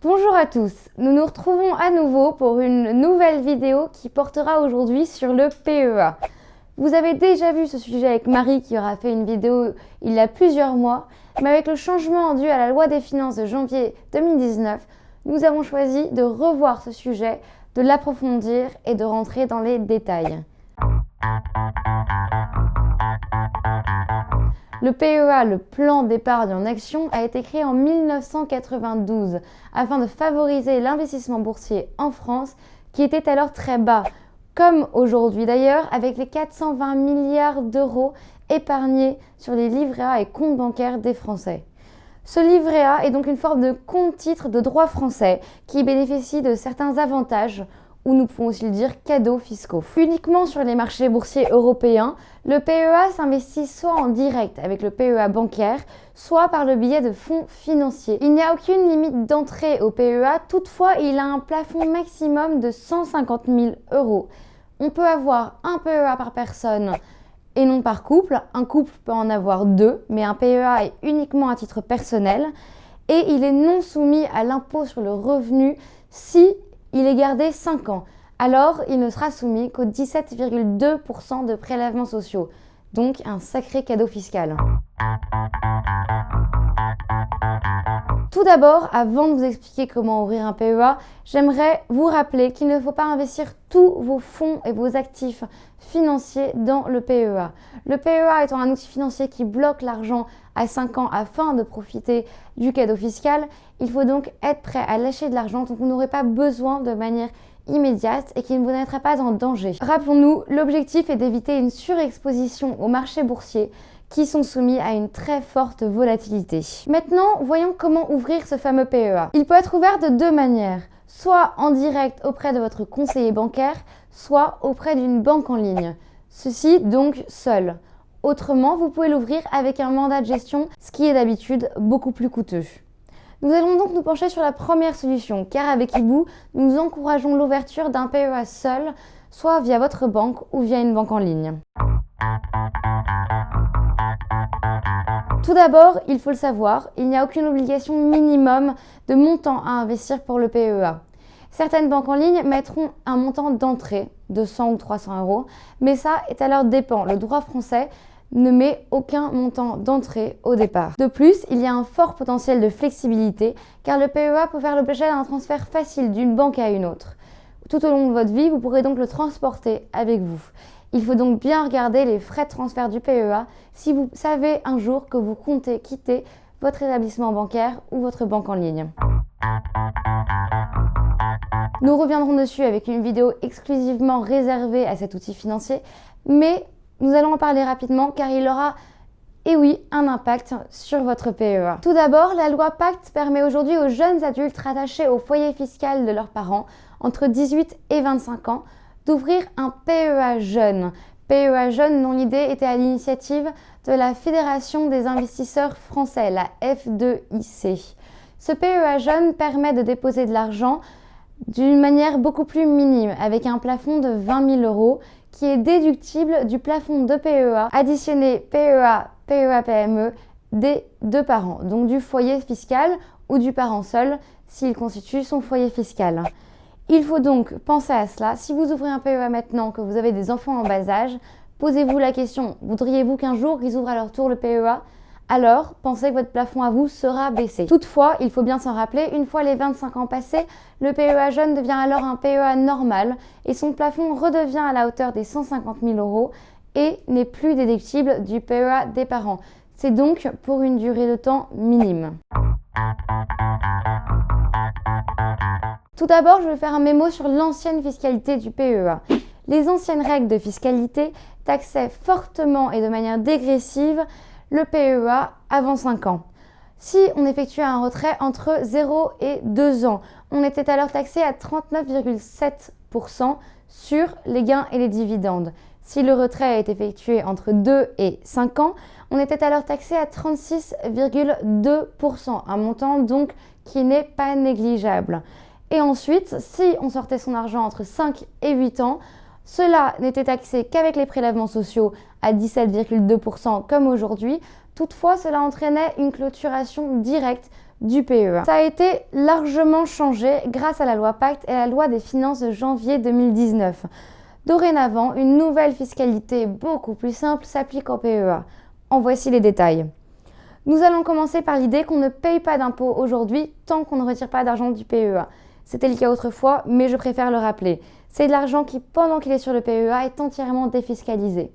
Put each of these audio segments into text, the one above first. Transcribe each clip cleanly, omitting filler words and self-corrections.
Bonjour à tous, nous nous retrouvons à nouveau pour une nouvelle vidéo qui portera aujourd'hui sur le PEA. Vous avez déjà vu ce sujet avec Marie qui aura fait une vidéo il y a plusieurs mois, mais avec le changement dû à la loi des finances de janvier 2019, nous avons choisi de revoir ce sujet, de l'approfondir et de rentrer dans les détails. Le PEA, le plan d'épargne en action, a été créé en 1992 afin de favoriser l'investissement boursier en France qui était alors très bas, comme aujourd'hui d'ailleurs avec les 420 milliards d'euros épargnés sur les livrets A et comptes bancaires des Français. Ce livret A est donc une forme de compte-titre de droit français qui bénéficie de certains avantages, ou nous pouvons aussi le dire cadeaux fiscaux. Uniquement sur les marchés boursiers européens, le PEA s'investit soit en direct avec le PEA bancaire, soit par le biais de fonds financiers. Il n'y a aucune limite d'entrée au PEA, toutefois il a un plafond maximum de 150 000 €. On peut avoir un PEA par personne et non par couple. Un couple peut en avoir deux, mais un PEA est uniquement à titre personnel et il est non soumis à l'impôt sur le revenu si il est gardé 5 ans. Alors, il ne sera soumis qu'aux 17,2% de prélèvements sociaux. Donc, un sacré cadeau fiscal. Tout d'abord, avant de vous expliquer comment ouvrir un PEA, j'aimerais vous rappeler qu'il ne faut pas investir tous vos fonds et vos actifs financiers dans le PEA. Le PEA étant un outil financier qui bloque l'argent à 5 ans afin de profiter du cadeau fiscal, il faut donc être prêt à lâcher de l'argent dont vous n'aurez pas besoin de manière immédiate et qui ne vous mettra pas en danger. Rappelons-nous, l'objectif est d'éviter une surexposition aux marchés boursiers qui sont soumis à une très forte volatilité. Maintenant, voyons comment ouvrir ce fameux PEA. Il peut être ouvert de deux manières, soit en direct auprès de votre conseiller bancaire, soit auprès d'une banque en ligne. Ceci donc seul. Autrement, vous pouvez l'ouvrir avec un mandat de gestion, ce qui est d'habitude beaucoup plus coûteux. Nous allons donc nous pencher sur la première solution, car avec Ibou, nous encourageons l'ouverture d'un PEA seul, soit via votre banque ou via une banque en ligne. Tout d'abord, il faut le savoir, il n'y a aucune obligation minimum de montant à investir pour le PEA. Certaines banques en ligne mettront un montant d'entrée de 100 ou 300 €, mais ça est à leur dépens. Le droit français ne met aucun montant d'entrée au départ. De plus, il y a un fort potentiel de flexibilité car le PEA peut faire l'objet d'un transfert facile d'une banque à une autre. Tout au long de votre vie, vous pourrez donc le transporter avec vous. Il faut donc bien regarder les frais de transfert du PEA si vous savez un jour que vous comptez quitter votre établissement bancaire ou votre banque en ligne. Nous reviendrons dessus avec une vidéo exclusivement réservée à cet outil financier, mais nous allons en parler rapidement car il aura, et oui, un impact sur votre PEA. Tout d'abord, la loi Pacte permet aujourd'hui aux jeunes adultes rattachés au foyer fiscal de leurs parents, entre 18 et 25 ans, d'ouvrir un PEA jeune. PEA jeune dont l'idée était à l'initiative de la Fédération des investisseurs français, la F2IC. Ce PEA jeune permet de déposer de l'argent d'une manière beaucoup plus minime, avec un plafond de 20 000 € qui est déductible du plafond de PEA, additionné PEA, PEA-PME des deux parents, donc du foyer fiscal ou du parent seul s'il constitue son foyer fiscal. Il faut donc penser à cela. Si vous ouvrez un PEA maintenant, que vous avez des enfants en bas âge, posez-vous la question, voudriez-vous qu'un jour ils ouvrent à leur tour le PEA ? Alors, pensez que votre plafond à vous sera baissé. Toutefois, il faut bien s'en rappeler, une fois les 25 ans passés, le PEA jeune devient alors un PEA normal et son plafond redevient à la hauteur des 150 000 € et n'est plus déductible du PEA des parents. C'est donc pour une durée de temps minime. Tout d'abord, je vais faire un mémo sur l'ancienne fiscalité du PEA. Les anciennes règles de fiscalité taxaient fortement et de manière dégressive le PEA avant 5 ans. Si on effectuait un retrait entre 0 et 2 ans, on était alors taxé à 39,7% sur les gains et les dividendes. Si le retrait est effectué entre 2 et 5 ans, on était alors taxé à 36,2%, un montant donc qui n'est pas négligeable. Et ensuite, si on sortait son argent entre 5 et 8 ans, cela n'était taxé qu'avec les prélèvements sociaux à 17,2% comme aujourd'hui. Toutefois, cela entraînait une clôturation directe du PEA. Ça a été largement changé grâce à la loi Pacte et à la loi des finances de janvier 2019. Dorénavant, une nouvelle fiscalité beaucoup plus simple s'applique au PEA. En voici les détails. Nous allons commencer par l'idée qu'on ne paye pas d'impôts aujourd'hui tant qu'on ne retire pas d'argent du PEA. C'était le cas autrefois, mais je préfère le rappeler. C'est de l'argent qui, pendant qu'il est sur le PEA, est entièrement défiscalisé.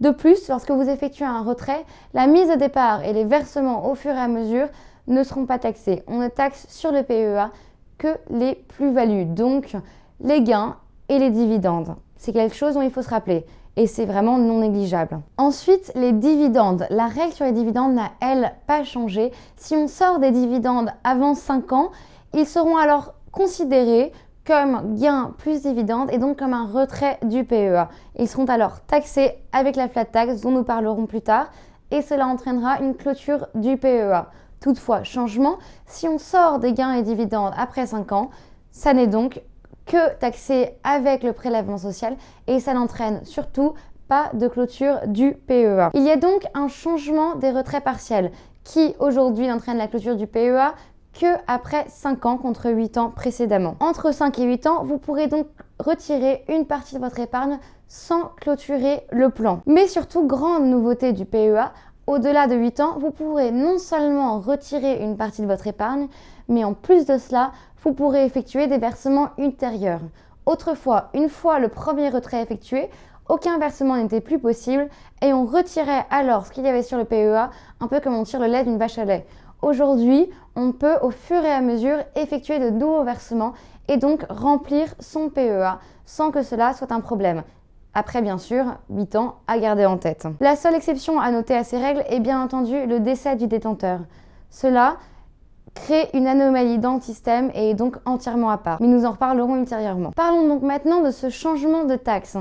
De plus, lorsque vous effectuez un retrait, la mise de départ et les versements au fur et à mesure ne seront pas taxés. On ne taxe sur le PEA que les plus-values, donc les gains et les dividendes. C'est quelque chose dont il faut se rappeler et c'est vraiment non négligeable. Ensuite, les dividendes. La règle sur les dividendes n'a, elle, pas changé. Si on sort des dividendes avant 5 ans, ils seront alors considérés comme gain plus dividendes et donc comme un retrait du PEA. Ils seront alors taxés avec la flat tax dont nous parlerons plus tard et cela entraînera une clôture du PEA. Toutefois, changement, si on sort des gains et dividendes après 5 ans, ça n'est donc que taxé avec le prélèvement social et ça n'entraîne surtout pas de clôture du PEA. Il y a donc un changement des retraits partiels qui aujourd'hui n'entraîne la clôture du PEA que après 5 ans contre 8 ans précédemment. Entre 5 et 8 ans, vous pourrez donc retirer une partie de votre épargne sans clôturer le plan. Mais surtout, grande nouveauté du PEA, au-delà de 8 ans, vous pourrez non seulement retirer une partie de votre épargne, mais en plus de cela, vous pourrez effectuer des versements ultérieurs. Autrefois, une fois le premier retrait effectué, aucun versement n'était plus possible et on retirait alors ce qu'il y avait sur le PEA, un peu comme on tire le lait d'une vache à lait. Aujourd'hui, on peut au fur et à mesure effectuer de nouveaux versements et donc remplir son PEA sans que cela soit un problème. Après, bien sûr, 8 ans à garder en tête. La seule exception à noter à ces règles est bien entendu le décès du détenteur. Cela crée une anomalie dans le système et est donc entièrement à part. Mais nous en reparlerons ultérieurement. Parlons donc maintenant de ce changement de taxe.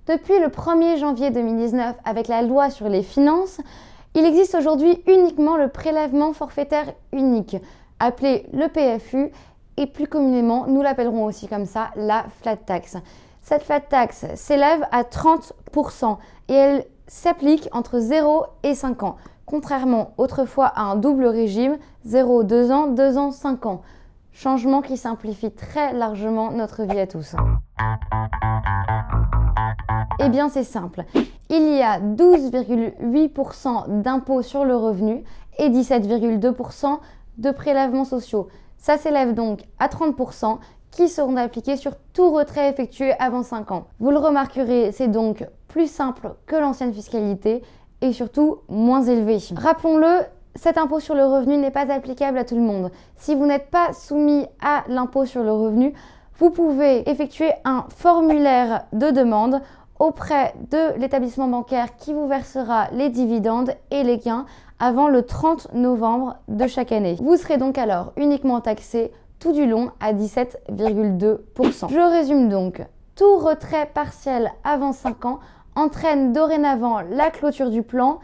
Depuis le 1er janvier 2019, avec la loi sur les finances, il existe aujourd'hui uniquement le prélèvement forfaitaire unique, appelé le PFU, et plus communément, nous l'appellerons aussi comme ça, la flat tax. Cette flat tax s'élève à 30% et elle s'applique entre 0 et 5 ans, contrairement autrefois à un double régime, 0, 2 ans, 2 ans, 5 ans. Changement qui simplifie très largement notre vie à tous. Eh bien, c'est simple. Il y a 12,8% d'impôts sur le revenu et 17,2% de prélèvements sociaux. Ça s'élève donc à 30% qui seront appliqués sur tout retrait effectué avant 5 ans. Vous le remarquerez, c'est donc plus simple que l'ancienne fiscalité et surtout moins élevé. Rappelons-le, cet impôt sur le revenu n'est pas applicable à tout le monde. Si vous n'êtes pas soumis à l'impôt sur le revenu, vous pouvez effectuer un formulaire de demande auprès de l'établissement bancaire qui vous versera les dividendes et les gains avant le 30 novembre de chaque année. Vous serez donc alors uniquement taxé tout du long à 17,2%. Je résume donc, tout retrait partiel avant 5 ans entraîne dorénavant la clôture du plan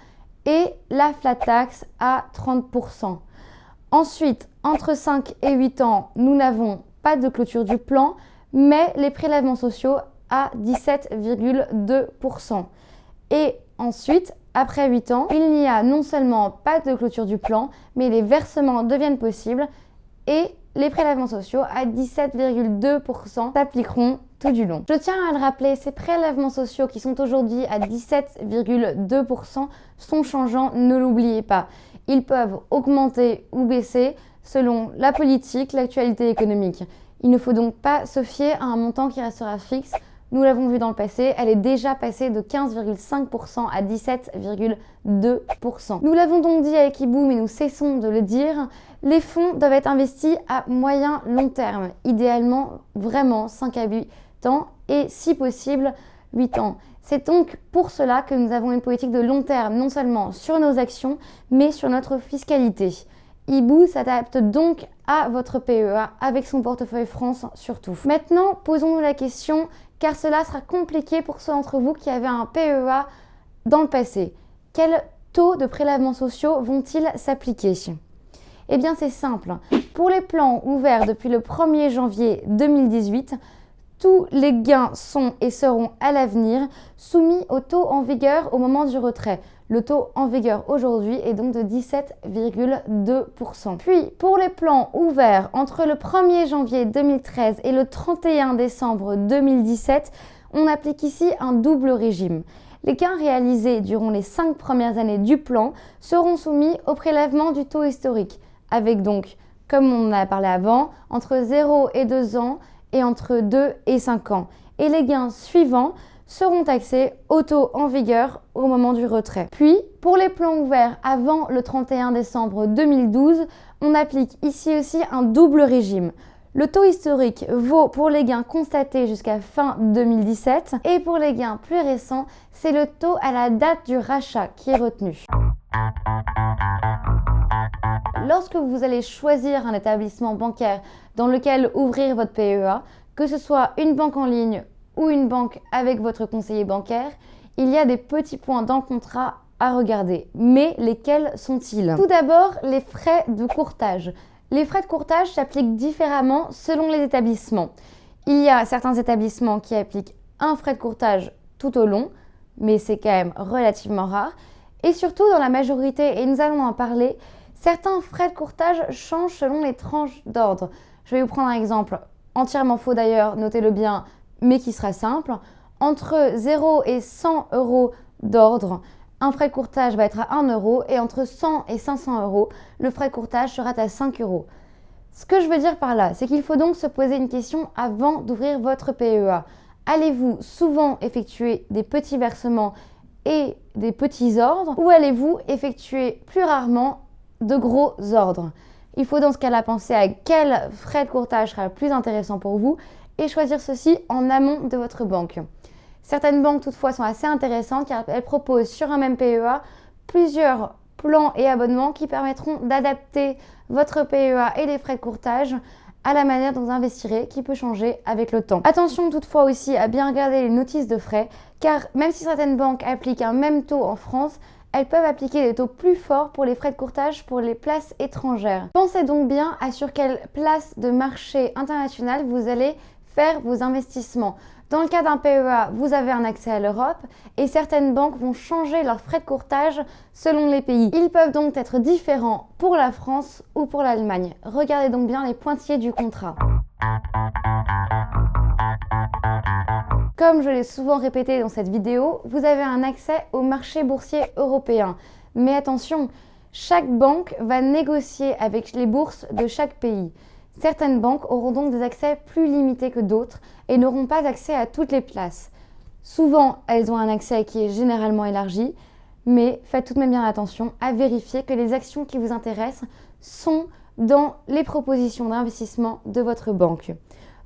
et la flat tax à 30%. Ensuite, entre 5 et 8 ans, nous n'avons pas de clôture du plan, mais les prélèvements sociaux à 17,2%. Et ensuite, après 8 ans, il n'y a non seulement pas de clôture du plan, mais les versements deviennent possibles et les prélèvements sociaux à 17,2% s'appliqueront tout du long. Je tiens à le rappeler, ces prélèvements sociaux qui sont aujourd'hui à 17,2% sont changeants, ne l'oubliez pas. Ils peuvent augmenter ou baisser selon la politique, l'actualité économique. Il ne faut donc pas se fier à un montant qui restera fixe. Nous l'avons vu dans le passé, elle est déjà passée de 15,5% à 17,2%. Nous l'avons donc dit avec Iboom et nous cessons de le dire, les fonds doivent être investis à moyen long terme, idéalement vraiment 5 à 8 ans et si possible 8 ans. C'est donc pour cela que nous avons une politique de long terme, non seulement sur nos actions, mais sur notre fiscalité. Iboom s'adapte donc à votre PEA avec son portefeuille France surtout. Maintenant, posons-nous la question, car cela sera compliqué pour ceux d'entre vous qui avaient un PEA dans le passé. Quels taux de prélèvements sociaux vont-ils s'appliquer ? Eh bien, c'est simple. Pour les plans ouverts depuis le 1er janvier 2018, tous les gains sont et seront à l'avenir soumis au taux en vigueur au moment du retrait. Le taux en vigueur aujourd'hui est donc de 17,2%. Puis, pour les plans ouverts entre le 1er janvier 2013 et le 31 décembre 2017, on applique ici un double régime. Les gains réalisés durant les 5 premières années du plan seront soumis au prélèvement du taux historique, avec donc, comme on en a parlé avant, entre 0 et 2 ans et entre 2 et 5 ans. Et les gains suivants seront taxés au taux en vigueur au moment du retrait. Puis, pour les plans ouverts avant le 31 décembre 2012, on applique ici aussi un double régime. Le taux historique vaut pour les gains constatés jusqu'à fin 2017 et pour les gains plus récents, c'est le taux à la date du rachat qui est retenu. Lorsque vous allez choisir un établissement bancaire dans lequel ouvrir votre PEA, que ce soit une banque en ligne ou une banque avec votre conseiller bancaire, il y a des petits points dans le contrat à regarder. Mais lesquels sont-ils? Tout d'abord, les frais de courtage. Les frais de courtage s'appliquent différemment selon les établissements. Il y a certains établissements qui appliquent un frais de courtage tout au long, mais c'est quand même relativement rare. Et surtout, dans la majorité, et nous allons en parler, certains frais de courtage changent selon les tranches d'ordre. Je vais vous prendre un exemple entièrement faux d'ailleurs, notez-le bien, mais qui sera simple. Entre 0 et 100 euros d'ordre, un frais de courtage va être à 1 euro et entre 100 et 500 euros, le frais de courtage sera à 5 euros. Ce que je veux dire par là, c'est qu'il faut donc se poser une question avant d'ouvrir votre PEA. Allez-vous souvent effectuer des petits versements et des petits ordres ou allez-vous effectuer plus rarement de gros ordres? Il faut dans ce cas-là penser à quel frais de courtage sera le plus intéressant pour vous et choisir ceci en amont de votre banque. Certaines banques toutefois sont assez intéressantes car elles proposent sur un même PEA plusieurs plans et abonnements qui permettront d'adapter votre PEA et les frais de courtage à la manière dont vous investirez qui peut changer avec le temps. Attention toutefois aussi à bien regarder les notices de frais car même si certaines banques appliquent un même taux en France, elles peuvent appliquer des taux plus forts pour les frais de courtage pour les places étrangères. Pensez donc bien à sur quelle place de marché international vous allez faire vos investissements. Dans le cas d'un PEA, vous avez un accès à l'Europe et certaines banques vont changer leurs frais de courtage selon les pays. Ils peuvent donc être différents pour la France ou pour l'Allemagne. Regardez donc bien les pointillés du contrat. Comme je l'ai souvent répété dans cette vidéo, vous avez un accès au marché boursier européen. Mais attention, chaque banque va négocier avec les bourses de chaque pays. Certaines banques auront donc des accès plus limités que d'autres et n'auront pas accès à toutes les places. Souvent, elles ont un accès qui est généralement élargi, mais faites tout de même bien attention à vérifier que les actions qui vous intéressent sont dans les propositions d'investissement de votre banque.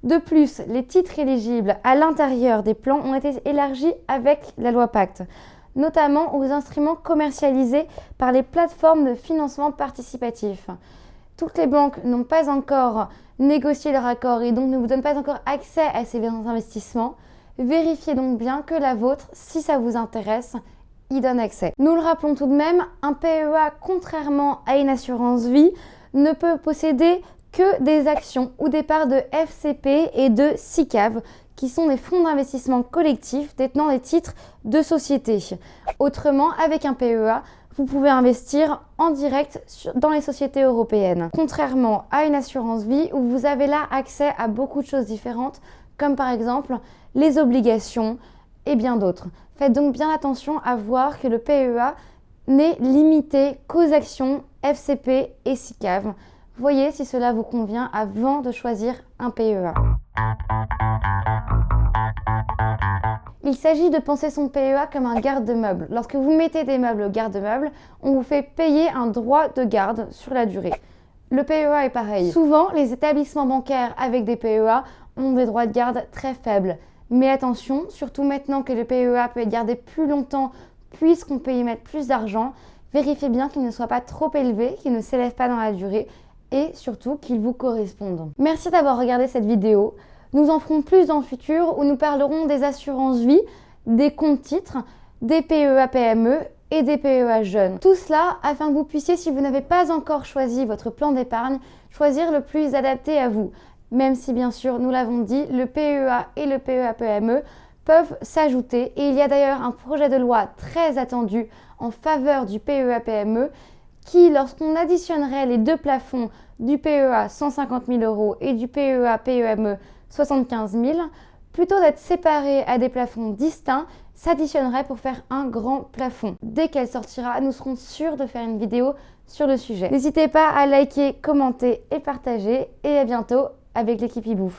De plus, les titres éligibles à l'intérieur des plans ont été élargis avec la loi Pacte, notamment aux instruments commercialisés par les plateformes de financement participatif. Toutes les banques n'ont pas encore négocié leur accord et donc ne vous donnent pas encore accès à ces investissements. Vérifiez donc bien que la vôtre, si ça vous intéresse, y donne accès. Nous le rappelons tout de même, un PEA, contrairement à une assurance vie, ne peut posséder que des actions ou des parts de FCP et de SICAV, qui sont des fonds d'investissement collectifs détenant des titres de société. Autrement, avec un PEA, vous pouvez investir en direct dans les sociétés européennes. Contrairement à une assurance vie où vous avez là accès à beaucoup de choses différentes, comme par exemple les obligations et bien d'autres. Faites donc bien attention à voir que le PEA n'est limité qu'aux actions FCP et SICAV. Voyez si cela vous convient avant de choisir un PEA. Il s'agit de penser son PEA comme un garde-meuble. Lorsque vous mettez des meubles au garde-meuble, on vous fait payer un droit de garde sur la durée. Le PEA est pareil. Souvent, les établissements bancaires avec des PEA ont des droits de garde très faibles. Mais attention, surtout maintenant que le PEA peut être gardé plus longtemps puisqu'on peut y mettre plus d'argent, vérifiez bien qu'il ne soit pas trop élevé, qu'il ne s'élève pas dans la durée et surtout qu'il vous corresponde. Merci d'avoir regardé cette vidéo. Nous en ferons plus dans le futur où nous parlerons des assurances vie, des comptes titres, des PEA PME et des PEA jeunes. Tout cela afin que vous puissiez, si vous n'avez pas encore choisi votre plan d'épargne, choisir le plus adapté à vous. Même si bien sûr, nous l'avons dit, le PEA et le PEA PME peuvent s'ajouter et il y a d'ailleurs un projet de loi très attendu en faveur du PEA-PME qui, lorsqu'on additionnerait les deux plafonds du PEA 150 000 € et du PEA-PME 75 000, plutôt d'être séparés à des plafonds distincts, s'additionnerait pour faire un grand plafond. Dès qu'elle sortira, nous serons sûrs de faire une vidéo sur le sujet. N'hésitez pas à liker, commenter et partager. Et à bientôt avec l'équipe iBouffe.